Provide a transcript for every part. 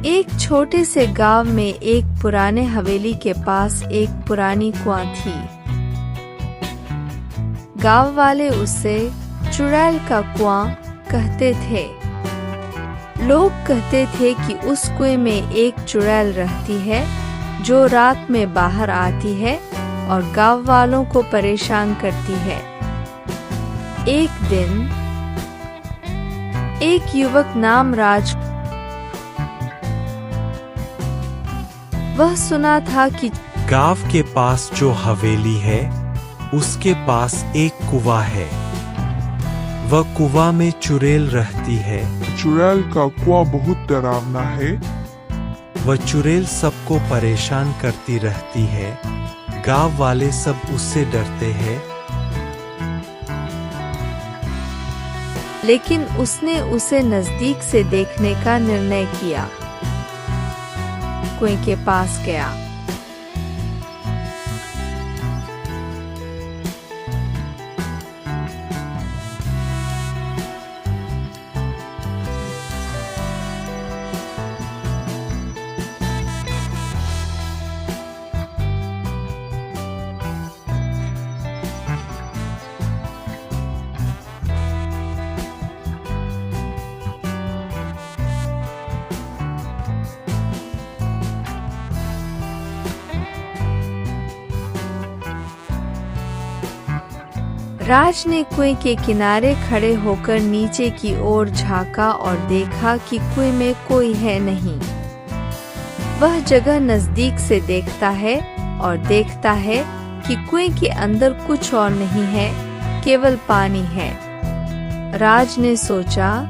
एक छोटे से गांव में एक पुराने हवेली के पास एक पुरानी कुआं थी। गांव वाले उसे चुड़ैल का कुआं कहते थे। लोग कहते थे कि उस कुएं में एक चुड़ैल रहती है जो रात में बाहर आती है और गांव वालों को परेशान करती है। एक दिन एक युवक नाम राज, वह सुना था कि गांव के पास जो हवेली है उसके पास एक कुआं है। वह कुआं में चुड़ैल रहती है। चुड़ैल का कुआं बहुत डरावना है। वह चुड़ैल सबको परेशान करती रहती है। गांव वाले सब उससे डरते हैं। लेकिन उसने उसे नजदीक से देखने का निर्णय किया। कुएं के पास गया। राज ने कुएं के किनारे खड़े होकर नीचे की ओर झांका और देखा कि कुएं में कोई है नहीं। वह जगह नजदीक से देखता है और देखता है कि कुएं के अंदर कुछ और नहीं है, केवल पानी है। राज ने सोचा,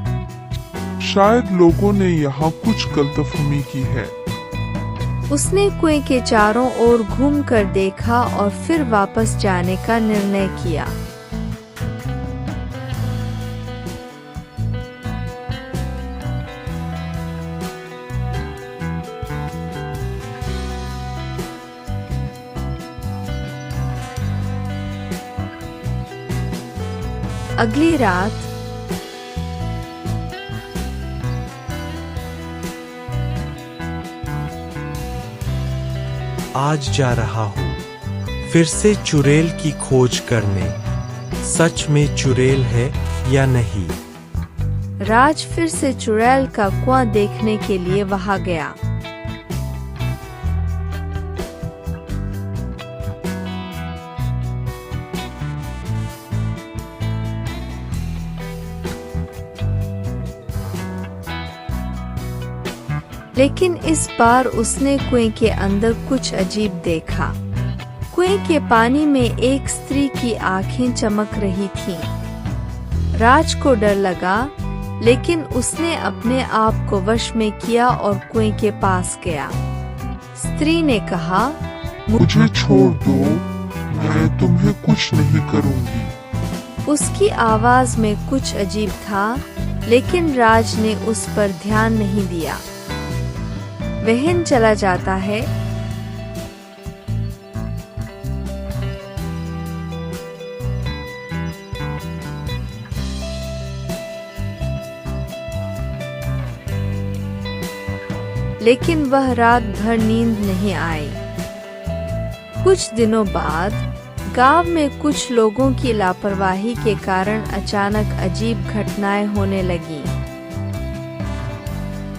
शायद लोगों ने यहाँ कुछ गलतफहमी की है। उसने कुएं के चारों ओर घूमकर देखा और फिर वापस जाने का निर्णय किया। अगली रात आज जा रहा हूँ फिर से चुड़ैल की खोज करने। सच में चुड़ैल है या नहीं? राज फिर से चुड़ैल का कुआं देखने के लिए वहां गया। लेकिन इस बार उसने कुएं के अंदर कुछ अजीब देखा। कुएं के पानी में एक स्त्री की आंखें चमक रही थीं। राज को डर लगा, लेकिन उसने अपने आप को वश में किया और कुएं के पास गया। स्त्री ने कहा, मुझे छोड़ दो, मैं तुम्हें कुछ नहीं करूंगी। उसकी आवाज में कुछ अजीब था, लेकिन राज ने उस पर ध्यान नहीं दिया। वहन चला जाता है। लेकिन वह रात भर नींद नहीं आई। कुछ दिनों बाद गांव में कुछ लोगों की लापरवाही के कारण अचानक अजीब घटनाएं होने लगीं।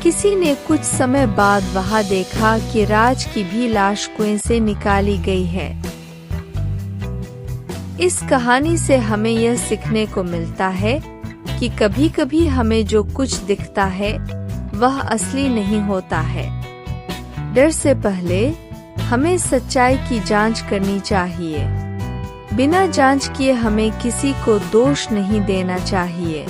किसी ने कुछ समय बाद वहां देखा कि राज की भी लाश कुएं से निकाली गई है। इस कहानी से हमें यह सीखने को मिलता है कि कभी-कभी हमें जो कुछ दिखता है वह असली नहीं होता है। डर से पहले हमें सच्चाई की जांच करनी चाहिए। बिना जांच किए हमें किसी को दोष नहीं देना चाहिए।